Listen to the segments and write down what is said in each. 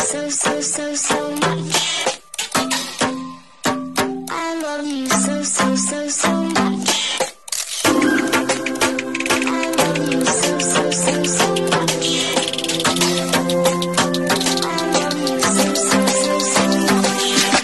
so much. I love you so much. I love you so much. I love you so much.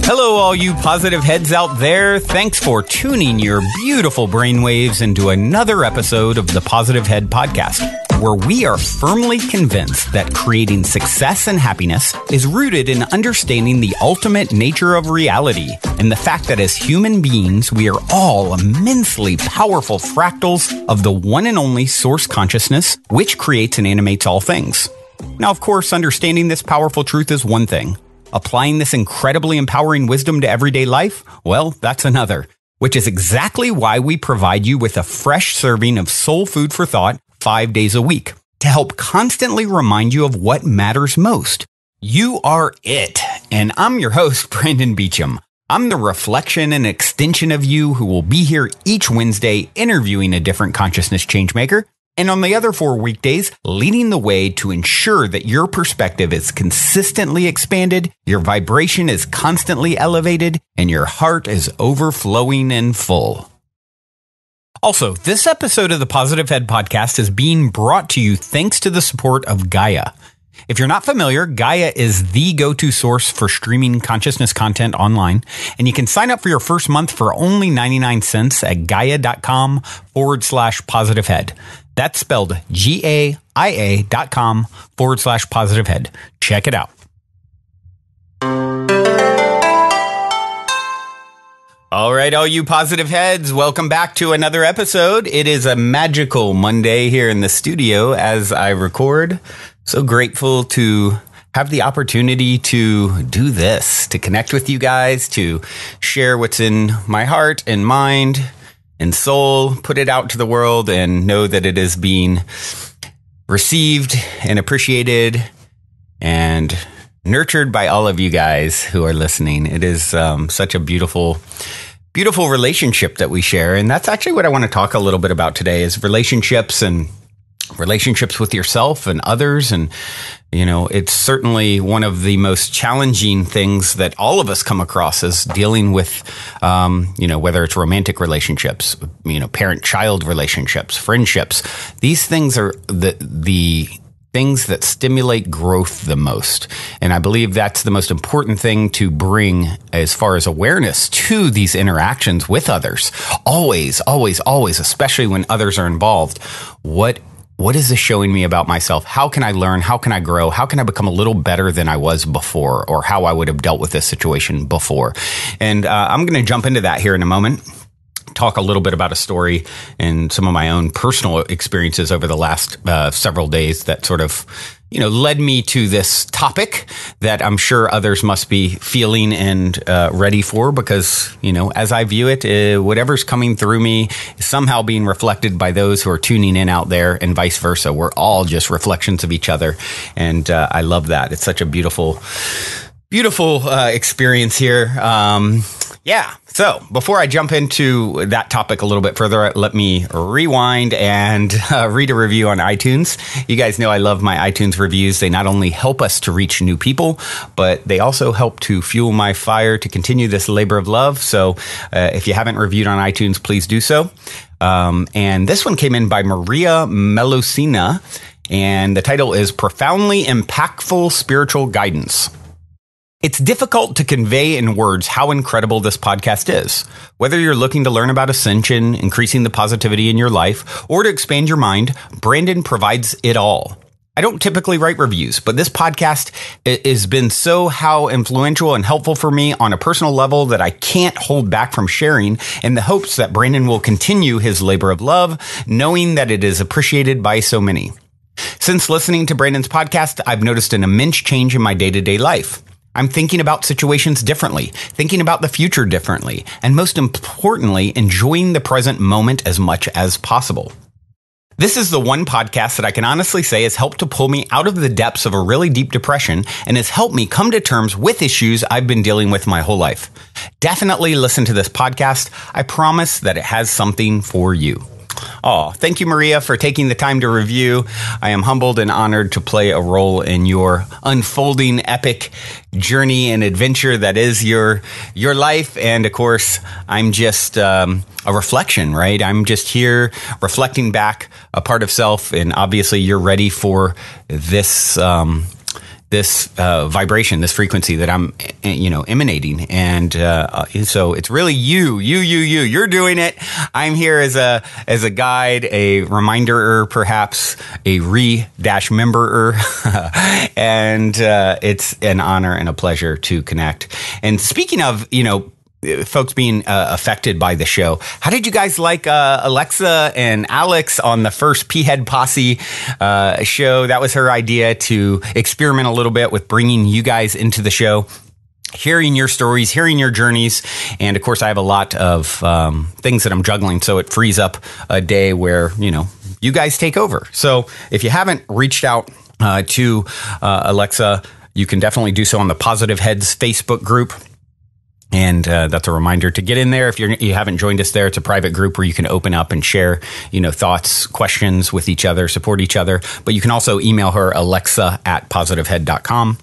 Hello, all you positive heads out there. Thanks for tuning your beautiful brainwaves into another episode of the Positive Head Podcast, where we are firmly convinced that creating success and happiness is rooted in understanding the ultimate nature of reality and the fact that as human beings, we are all immensely powerful fractals of the one and only source consciousness, which creates and animates all things. Now, of course, understanding this powerful truth is one thing. Applying this incredibly empowering wisdom to everyday life, well, that's another, which is exactly why we provide you with a fresh serving of soul food for thought 5 days a week to help constantly remind you of what matters most. You are it. And I'm your host, Brandon Beecham. I'm the reflection and extension of you who will be here each Wednesday interviewing a different consciousness changemaker. And on the other 4 weekdays, leading the way to ensure that your perspective is consistently expanded, your vibration is constantly elevated, and your heart is overflowing and full. Also, this episode of the Positive Head Podcast is being brought to you thanks to the support of Gaia. If you're not familiar, Gaia is the go-to source for streaming consciousness content online, and you can sign up for your first month for only 99 cents at gaia.com/positivehead. That's spelled GAIA.com/positivehead. Check it out. All right, all you positive heads, welcome back to another episode. It is a magical Monday here in the studio as I record. So grateful to have the opportunity to do this, to connect with you guys, to share what's in my heart and mind and soul, put it out to the world and know that it is being received and appreciated and nurtured by all of you guys who are listening. It is such a beautiful relationship that we share. And that's actually what I want to talk a little bit about today is relationships and relationships with yourself and others. And, you know, it's certainly one of the most challenging things that all of us come across is dealing with, whether it's romantic relationships, parent-child relationships, friendships. These things are the things that stimulate growth the most. And I believe that's the most important thing to bring as far as awareness to these interactions with others. Always, always, always, especially when others are involved. What is this showing me about myself? How can I learn? How can I grow? How can I become a little better than I was before, or how I would have dealt with this situation before? And I'm going to jump into that here in a moment. Talk a little bit about a story and some of my own personal experiences over the last several days that sort of, led me to this topic that I'm sure others must be feeling and ready for because, as I view it, whatever's coming through me is somehow being reflected by those who are tuning in out there and vice versa. We're all just reflections of each other. And I love that. It's such a beautiful experience here. So before I jump into that topic a little bit further, let me rewind and read a review on iTunes. You guys know I love my iTunes reviews. They not only help us to reach new people, but they also help to fuel my fire to continue this labor of love. So if you haven't reviewed on iTunes, please do so. And this one came in by Maria Melosina, and the title is Profoundly Impactful Spiritual Guidance. It's difficult to convey in words how incredible this podcast is. Whether you're looking to learn about ascension, increasing the positivity in your life, or to expand your mind, Brandon provides it all. I don't typically write reviews, but this podcast has been how influential and helpful for me on a personal level that I can't hold back from sharing in the hopes that Brandon will continue his labor of love, knowing that it is appreciated by so many. Since listening to Brandon's podcast, I've noticed an immense change in my day-to-day life. I'm thinking about situations differently, thinking about the future differently, and most importantly, enjoying the present moment as much as possible. This is the one podcast that I can honestly say has helped to pull me out of the depths of a really deep depression and has helped me come to terms with issues I've been dealing with my whole life. Definitely listen to this podcast. I promise that it has something for you. Oh, thank you, Maria, for taking the time to review. I am humbled and honored to play a role in your unfolding epic journey and adventure that is your life. And of course, I'm just a reflection, right? I'm just here reflecting back a part of self. And obviously, you're ready for this vibration, this frequency that I'm, emanating. And so it's really you're doing it. I'm here as a guide, a reminder, perhaps a member, and it's an honor and a pleasure to connect. And speaking of, folks being affected by the show, how did you guys like Alexa and Alex on the first P-Head Posse show? That was her idea, to experiment a little bit with bringing you guys into the show, hearing your stories, hearing your journeys. And of course, I have a lot of things that I'm juggling, so it frees up a day where, you guys take over. So if you haven't reached out to Alexa, you can definitely do so on the Positive Heads Facebook group. And that's a reminder to get in there. If you haven't joined us there, it's a private group where you can open up and share, thoughts, questions with each other, support each other. But you can also email her, alexa@positivehead.com.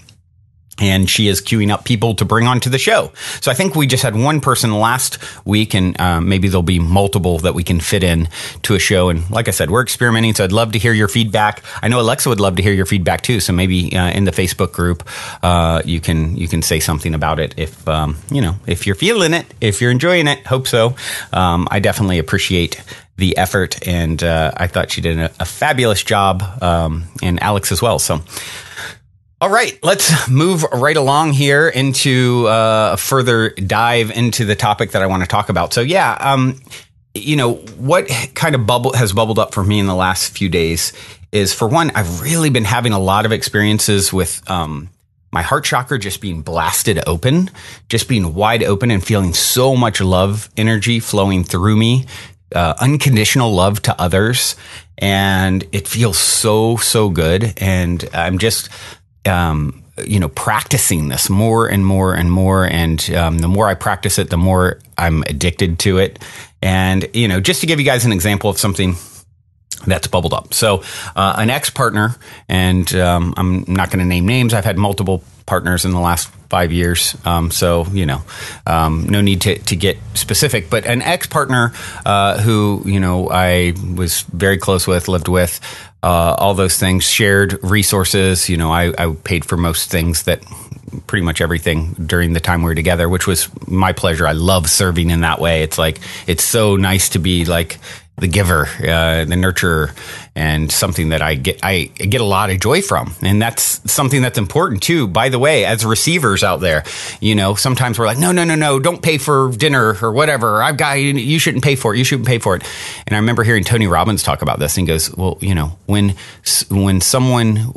And she is queuing up people to bring onto the show. So I think we just had one person last week, and maybe there'll be multiple that we can fit in to a show. And like I said, we're experimenting, so I'd love to hear your feedback. I know Alexa would love to hear your feedback too. So maybe in the Facebook group, you can say something about it if if you're feeling it, if you're enjoying it. Hope so. I definitely appreciate the effort, and I thought she did a fabulous job, and Alex as well. So. All right, let's move right along here into a further dive into the topic that I want to talk about. So what kind of has bubbled up for me in the last few days is, for one, I've really been having a lot of experiences with my heart chakra just being blasted open, just being wide open, and feeling so much love energy flowing through me, unconditional love to others. And it feels so good. And I'm just practicing this more and more and more. And the more I practice it, the more I'm addicted to it. And, just to give you guys an example of something that's bubbled up. So an ex-partner, and I'm not going to name names. I've had multiple partners in the last 5 years. No need to get specific, but an ex-partner who, I was very close with, lived with, all those things, shared resources. I paid for most things, that pretty much everything during the time we were together, which was my pleasure. I love serving in that way. It's like, it's so nice to be like the giver, the nurturer, and something that I get a lot of joy from. And that's something that's important too, by the way, as receivers out there. Sometimes we're like, no, don't pay for dinner or whatever. You shouldn't pay for it. You shouldn't pay for it. And I remember hearing Tony Robbins talk about this, and he goes, well, when someone,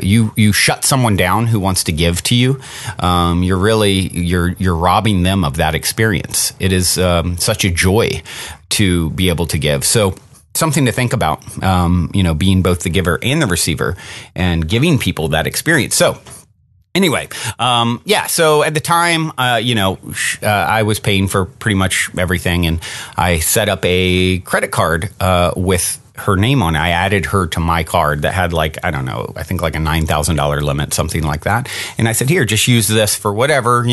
you shut someone down who wants to give to you, you're robbing them of that experience. It is such a joy to be able to give. So something to think about, being both the giver and the receiver, and giving people that experience. So anyway, so at the time, I was paying for pretty much everything, and I set up a credit card with her name on it. I added her to my card that had I think like a $9,000 limit, something like that. And I said, here, just use this for whatever,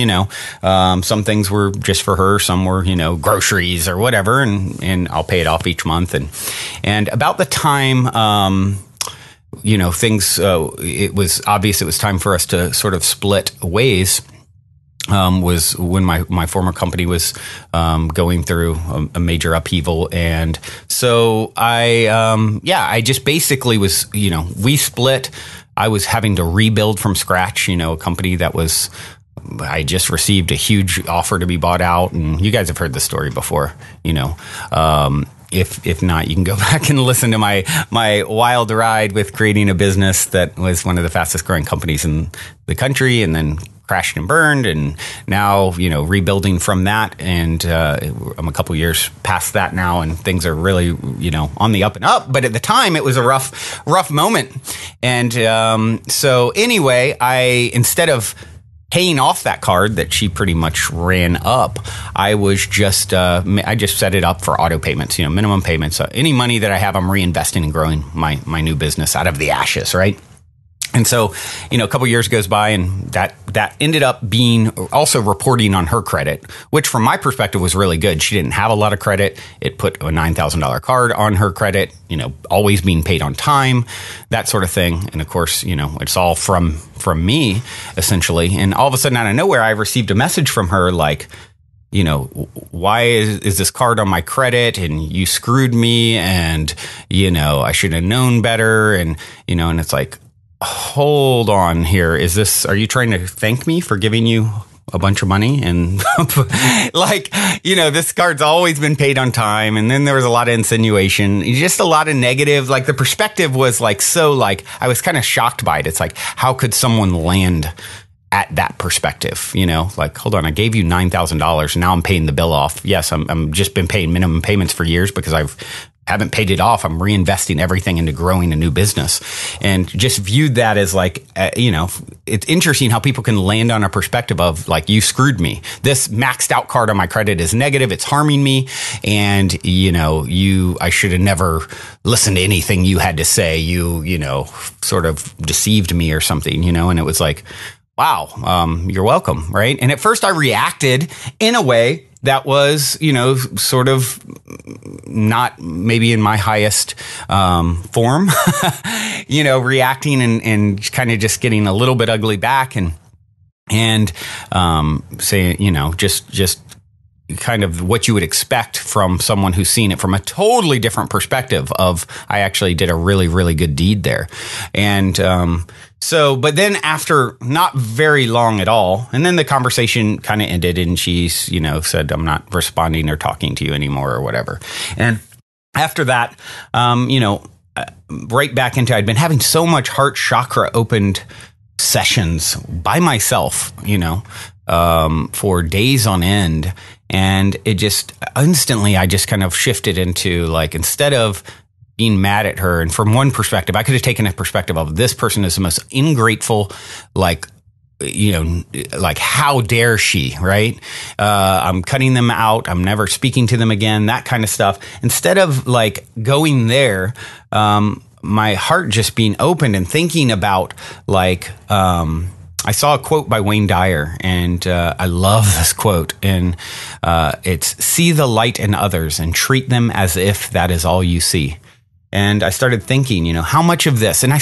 some things were just for her. Some were, groceries or whatever. And I'll pay it off each month. And about the time, things, it was obvious it was time for us to sort of split ways. Was when my former company was going through a major upheaval. And so I just basically was, we split. I was having to rebuild from scratch, a company that was, I just received a huge offer to be bought out. And you guys have heard this story before, If not, you can go back and listen to my wild ride with creating a business that was one of the fastest growing companies in the country, and then crashed and burned, and now rebuilding from that. And I'm a couple years past that now, and things are really on the up and up. But at the time, it was a rough moment. And so anyway, instead of paying off that card that she pretty much ran up, I was just I just set it up for auto payments, minimum payments. Any money that I have, I'm reinvesting and growing my new business out of the ashes, right? And so, a couple years goes by, and that ended up being also reporting on her credit, which from my perspective was really good. She didn't have a lot of credit. It put a $9,000 card on her credit, always being paid on time, that sort of thing. And of course, it's all from me essentially. And all of a sudden out of nowhere, I received a message from her like, why is this card on my credit, and you screwed me, and, I should have known better. And, and it's like, hold on here. Are you trying to thank me for giving you a bunch of money? And this card's always been paid on time. And then there was a lot of insinuation, just a lot of negative. Like the perspective was I was kind of shocked by it. It's like, how could someone land at that perspective? Hold on, I gave you $9,000. Now I'm paying the bill off. Yes, I'm just been paying minimum payments for years because haven't paid it off. I'm reinvesting everything into growing a new business, and just viewed that as it's interesting how people can land on a perspective of like, you screwed me. This maxed out card on my credit is negative. It's harming me. And, I should have never listened to anything you had to say. You sort of deceived me or something, and it was like, wow, you're welcome. Right. And at first I reacted in a way that was, sort of not maybe in my highest form, reacting and kind of just getting a little bit ugly back and saying, just kind of what you would expect from someone who's seen it from a totally different perspective of, I actually did a really, really good deed there. And but then after not very long at all, and then the conversation kind of ended, and she's, said, I'm not responding or talking to you anymore or whatever. And after that, right back into, I'd been having so much heart chakra opened sessions by myself, for days on end. And it just instantly, I just kind of shifted into like, instead of being mad at her, and from one perspective, I could have taken a perspective of, this person is the most ungrateful, like how dare she, right? I'm cutting them out. I'm never speaking to them again, that kind of stuff. Instead of like going there, my heart just being open and thinking about I saw a quote by Wayne Dyer, and I love this quote. And it's, see the light in others and treat them as if that is all you see. And I started thinking, how much of this, and I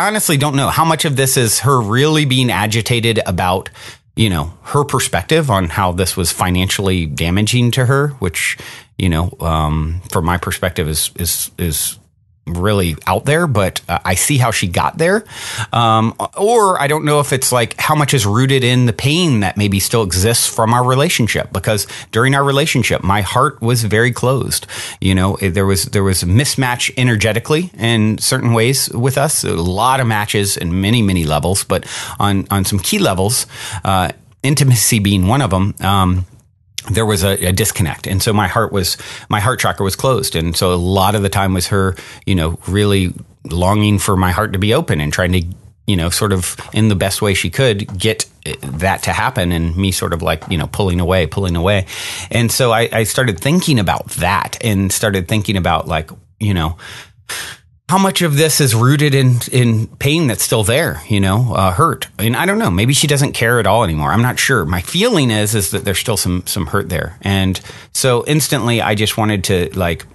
honestly don't know how much of this is her really being agitated about, her perspective on how this was financially damaging to her, which, from my perspective is really out there, but I see how she got there. Or I don't know if it's like how much is rooted in the pain that maybe still exists from our relationship, because during our relationship, my heart was very closed. There was a mismatch energetically in certain ways with us, a lot of matches in many, many levels, but on some key levels, intimacy being one of them, there was a disconnect. And so my heart chakra was closed. And so a lot of the time was her, really longing for my heart to be open and trying to, sort of in the best way she could get that to happen, and me sort of like, pulling away. And so I started thinking about that, and started thinking about like, how much of this is rooted in pain that's still there, hurt. And I don't know, maybe she doesn't care at all anymore. I'm not sure. My feeling is that there's still some hurt there. And so instantly I just wanted to like,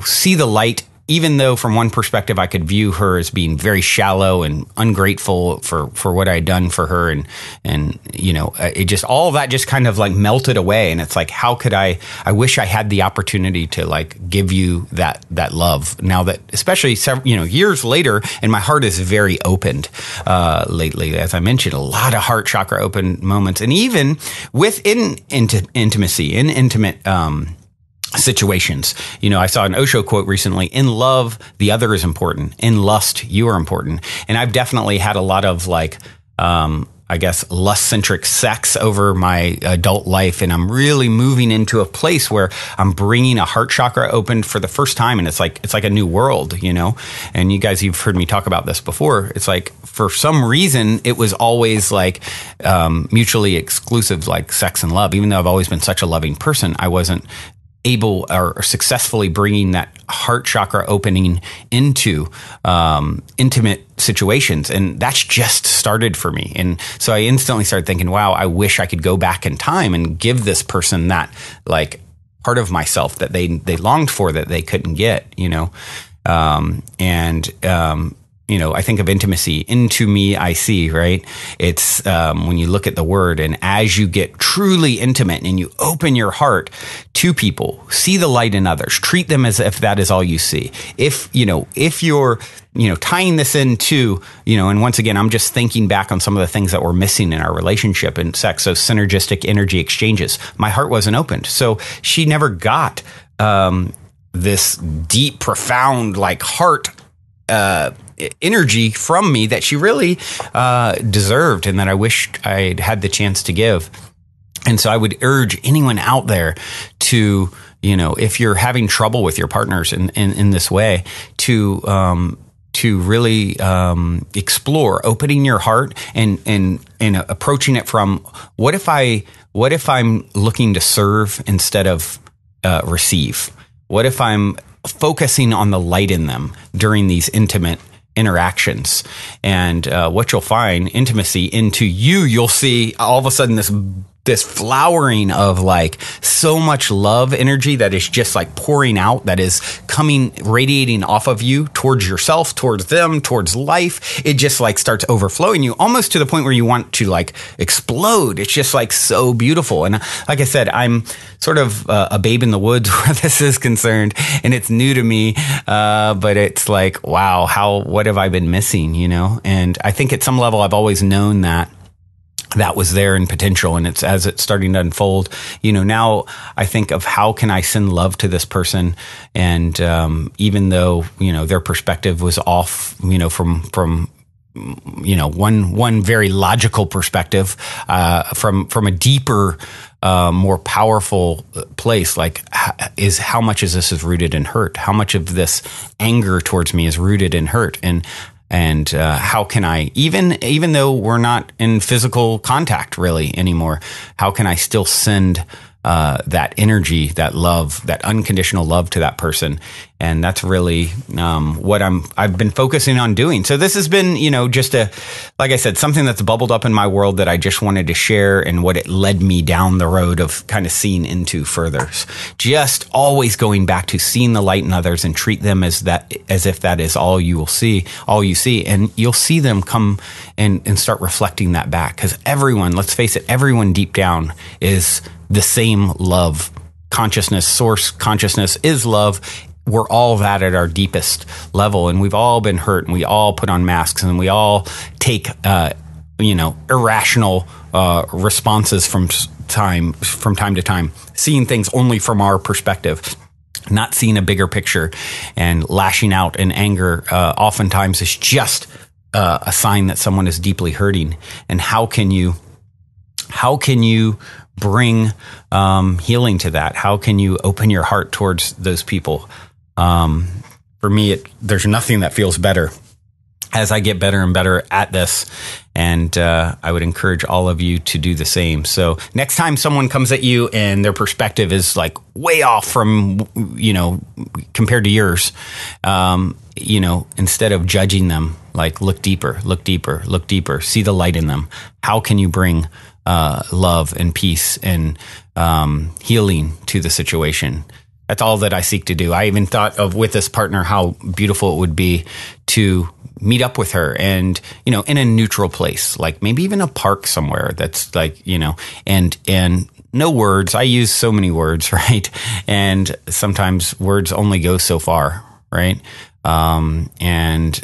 see the light, even though from one perspective I could view her as being very shallow and ungrateful for what I had done for her. And it just, all of that just kind of like melted away. And it's like, how could I wish I had the opportunity to like give you that love now that, especially several, years later, and my heart is very opened, lately. As I mentioned, a lot of heart chakra open moments, and even within intimacy, in intimate, situations. I saw an Osho quote recently: in love, the other is important. In lust, you are important. And I've definitely had a lot of like, I guess, lust-centric sex over my adult life. And I'm really moving into a place where I'm bringing a heart chakra open for the first time. And it's like a new world, you know? And you guys, you've heard me talk about this before. It's like, for some reason, it was always like mutually exclusive, like sex and love. Even though I've always been such a loving person, I wasn't able or successfully bringing that heart chakra opening into intimate situations. And that's just started for me. And so I instantly started thinking, wow, I wish I could go back in time and give this person that like part of myself that they longed for that they couldn't get, you know? You know, I think of intimacy, into me I see, right? It's when you look at the word, and as you get truly intimate and you open your heart to people, see the light in others, treat them as if that is all you see. If you're, tying this into, and once again, I'm just thinking back on some of the things that were missing in our relationship and sex. So synergistic energy exchanges. My heart wasn't opened. So she never got this deep, profound, like heart energy from me that she really deserved and that I wished I'd had the chance to give. And so I would urge anyone out there to, if you're having trouble with your partners in this way, to really explore opening your heart and approaching it from what if I'm looking to serve instead of receive? What if I'm focusing on the light in them during these intimate interactions? And what you'll find, intimacy into you'll see all of a sudden this flowering of like so much love energy that is just like pouring out, that is coming, radiating off of you towards yourself, towards them, towards life. It just like starts overflowing you almost to the point where you want to like explode. It's just like so beautiful. And like I said, I'm sort of a babe in the woods where this is concerned, and it's new to me. But it's like, wow, what have I been missing, And I think at some level I've always known that was there in potential, and as it's starting to unfold, now I think of how can I send love to this person, and even though their perspective was off, from one very logical perspective, from a deeper, more powerful place, like how much is this is rooted in hurt? How much of this anger towards me is rooted in hurt? And how can I, even though we're not in physical contact really anymore, how can I still send that energy, that love, that unconditional love to that person? And that's really what I've been focusing on doing. So this has been, just like I said, something that's bubbled up in my world that I just wanted to share, and what it led me down the road of kind of seeing into further. Just always going back to seeing the light in others and treat them as if that is all you see, and you'll see them come and start reflecting that back. Because everyone, let's face it, everyone deep down is the same love consciousness. Source consciousness is love. We're all that at our deepest level, and we've all been hurt, and we all put on masks, and we all take irrational responses from time to time, seeing things only from our perspective, not seeing a bigger picture, and lashing out in anger oftentimes is just a sign that someone is deeply hurting. And how can you bring healing to that? How can you open your heart towards those people? For me, there's nothing that feels better as I get better and better at this. And I would encourage all of you to do the same. So next time someone comes at you and their perspective is like way off from, compared to yours, instead of judging them, like look deeper, see the light in them. How can you bring love and peace and healing to the situation? That's all that I seek to do. I even thought of, with this partner, how beautiful it would be to meet up with her and, in a neutral place, like maybe even a park somewhere that's like, and no words. I use so many words, right? And sometimes words only go so far, right? And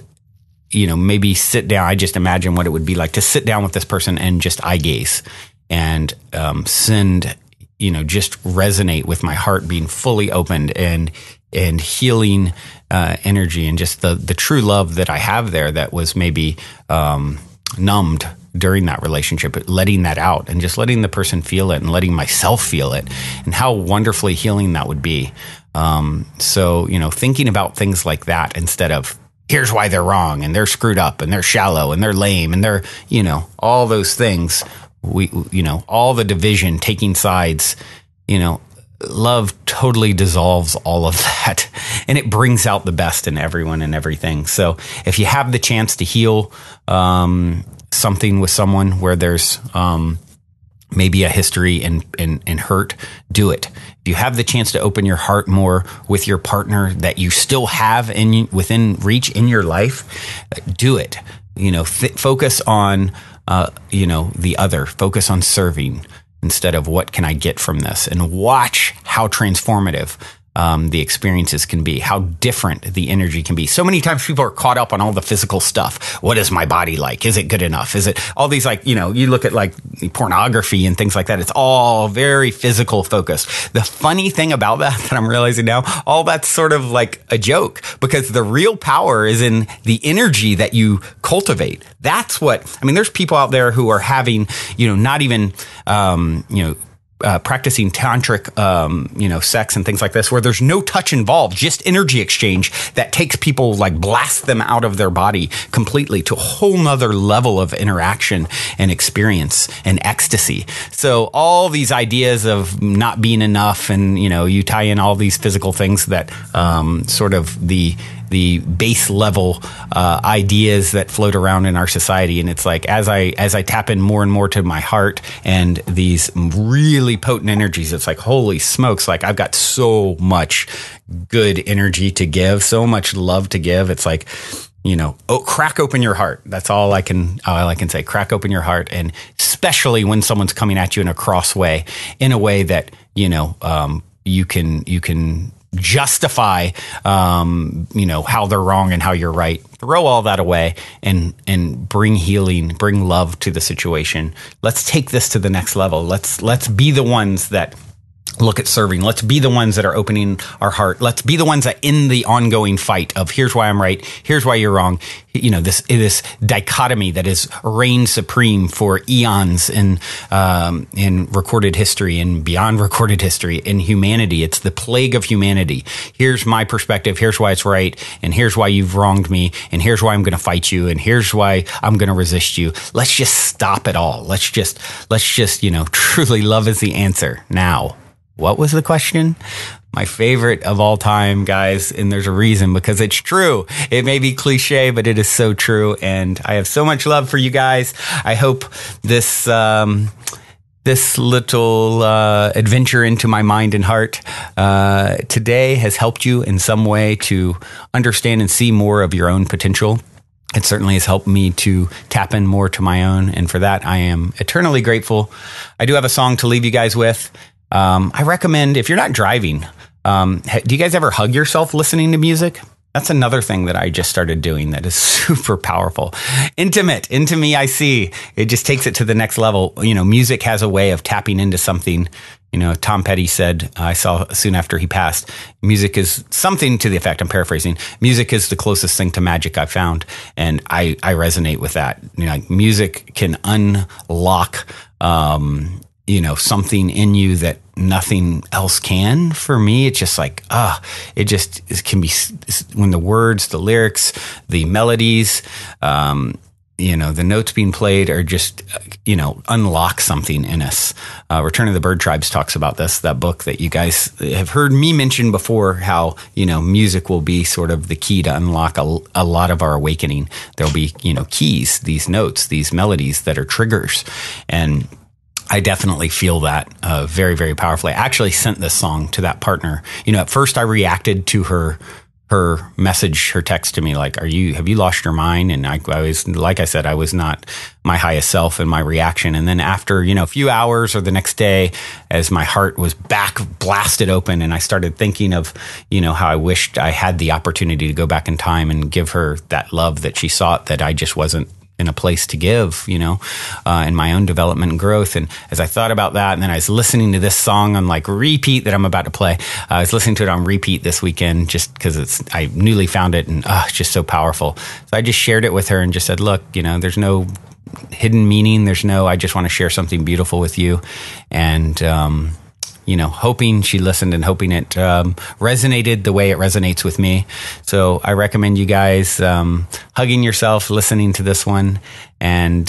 maybe sit down. I just imagine what it would be like to sit down with this person and just eye gaze and send, just resonate with my heart being fully opened and healing energy, and just the true love that I have there that was maybe numbed during that relationship, letting that out and just letting the person feel it and letting myself feel it, and how wonderfully healing that would be. So, thinking about things like that instead of here's why they're wrong and they're screwed up and they're shallow and they're lame and they're, all those things, all the division, taking sides, love totally dissolves all of that, and it brings out the best in everyone and everything. So if you have the chance to heal something with someone where there's maybe a history and hurt, do it. If you have the chance to open your heart more with your partner that you still have within reach in your life, do it. Focus on the other. Focus on serving instead of what can I get from this, and watch how transformative the experiences can be, how different the energy can be. So many times people are caught up on all the physical stuff. What is my body like? Is it good enough? Is it all these you look at pornography and things like that. It's all very physical focused. The funny thing about that I'm realizing now, all that's sort of like a joke, because the real power is in the energy that you cultivate. That's there's people out there who are having, not even, practicing tantric, sex and things like this, where there's no touch involved, just energy exchange that takes people, blast them out of their body completely to a whole nother level of interaction and experience and ecstasy. So all these ideas of not being enough, and, you tie in all these physical things that, sort of the base level ideas that float around in our society. And it's like, as I tap in more and more to my heart and these really potent energies, it's like, holy smokes, I've got so much good energy to give, so much love to give. It's like, crack open your heart. That's all I can say. Crack open your heart. And especially when someone's coming at you in a cross way, in a way that, you can justify, how they're wrong and how you're right. Throw all that away and bring healing, bring love to the situation. Let's take this to the next level. Let's be the ones that look at serving. Let's be the ones that are opening our heart. Let's be the ones that in the ongoing fight of here's why I'm right, here's why you're wrong. This dichotomy that is reigned supreme for eons in recorded history and beyond recorded history in humanity. It's the plague of humanity. Here's my perspective. Here's why it's right. And here's why you've wronged me. And here's why I'm going to fight you. And here's why I'm going to resist you. Let's just stop it all. Let's just, truly love is the answer now. What was the question? My favorite of all time, guys, and there's a reason, because it's true. It may be cliche, but it is so true, and I have so much love for you guys. I hope this little adventure into my mind and heart today has helped you in some way to understand and see more of your own potential. It certainly has helped me to tap in more to my own, and for that, I am eternally grateful. I do have a song to leave you guys with. I recommend, if you're not driving, do you guys ever hug yourself listening to music? That's another thing that I just started doing that is super powerful. Intimate. Into me, I see. It just takes it to the next level. Music has a way of tapping into something. Tom Petty said, I saw soon after he passed, music is something to the effect, I'm paraphrasing, music is the closest thing to magic I've found. And I resonate with that. Music can unlock, something in you that nothing else can. For me, it's just it can be, when the words, the lyrics, the melodies, the notes being played are just, unlock something in us. Return of the Bird Tribes talks about this, that book that you guys have heard me mention before, how, music will be sort of the key to unlock a lot of our awakening. There'll be, keys, these notes, these melodies that are triggers. And I definitely feel that very, very powerfully. I actually sent this song to that partner. At first I reacted to her message, her text to me, like, have you lost your mind? And I was, like I said, I was not my highest self in my reaction. And then after, a few hours or the next day, as my heart was back blasted open and I started thinking of, how I wished I had the opportunity to go back in time and give her that love that she sought, that I just wasn't in a place to give, in my own development and growth. And as I thought about that, and then I was listening to this song on repeat that I'm about to play. I was listening to it on repeat this weekend just because I newly found it, and it's just so powerful. So I just shared it with her and just said, look, there's no hidden meaning. There's no, I just want to share something beautiful with you. And, hoping she listened and hoping it resonated the way it resonates with me. So I recommend you guys hugging yourself, listening to this one, and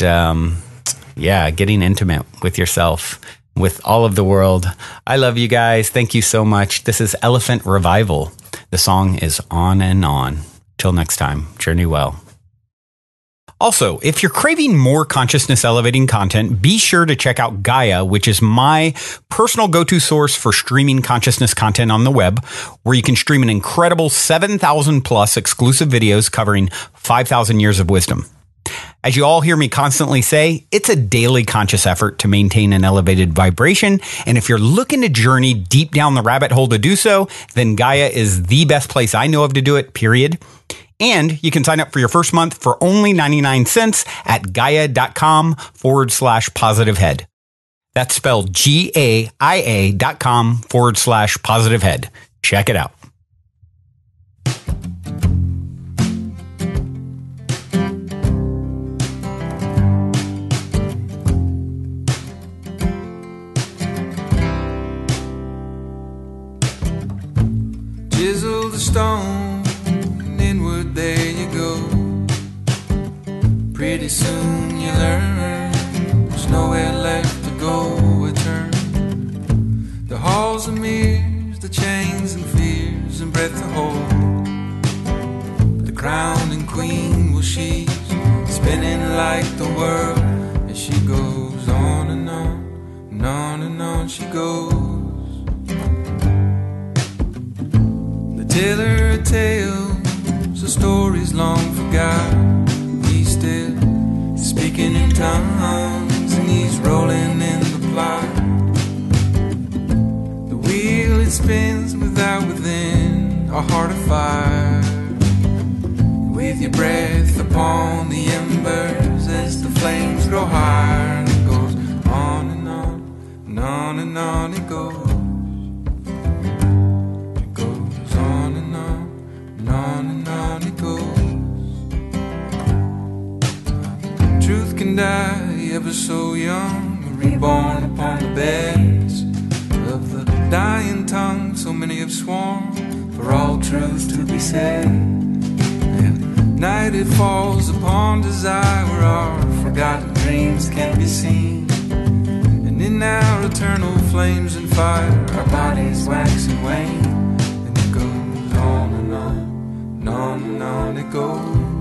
getting intimate with yourself, with all of the world. I love you guys. Thank you so much. This is Elephant Revival. The song is On and On. Till next time, journey well. Also, if you're craving more consciousness elevating content, be sure to check out Gaia, which is my personal go-to source for streaming consciousness content on the web, where you can stream an incredible 7,000 plus exclusive videos covering 5,000 years of wisdom. As you all hear me constantly say, it's a daily conscious effort to maintain an elevated vibration. And if you're looking to journey deep down the rabbit hole to do so, then Gaia is the best place I know of to do it, period. And you can sign up for your first month for only 99 cents at gaia.com/positivehead. That's spelled GAIA.com/positivehead. Check it out. Chisel the stone, inward there you go. Pretty soon you learn there's nowhere left to go. Return the halls and mirrors, the chains and fears and breath to hold. The crown and queen, well, she's spinning like the world as she goes on and on and on and on she goes. Tell her tales, the stories long forgot. He's still speaking in tongues and he's rolling in the plot. The wheel it spins without within, a heart of fire. With your breath upon the embers as the flames grow higher, and it goes on and on and on and on it goes. On and on it goes. Truth can die ever so young, reborn upon the beds of the dying tongue. So many have sworn for all truth to be said. And night it falls upon desire, where our forgotten dreams can be seen. And in our eternal flames and fire, our bodies wax and wane. And it goes on and on. On and on it goes.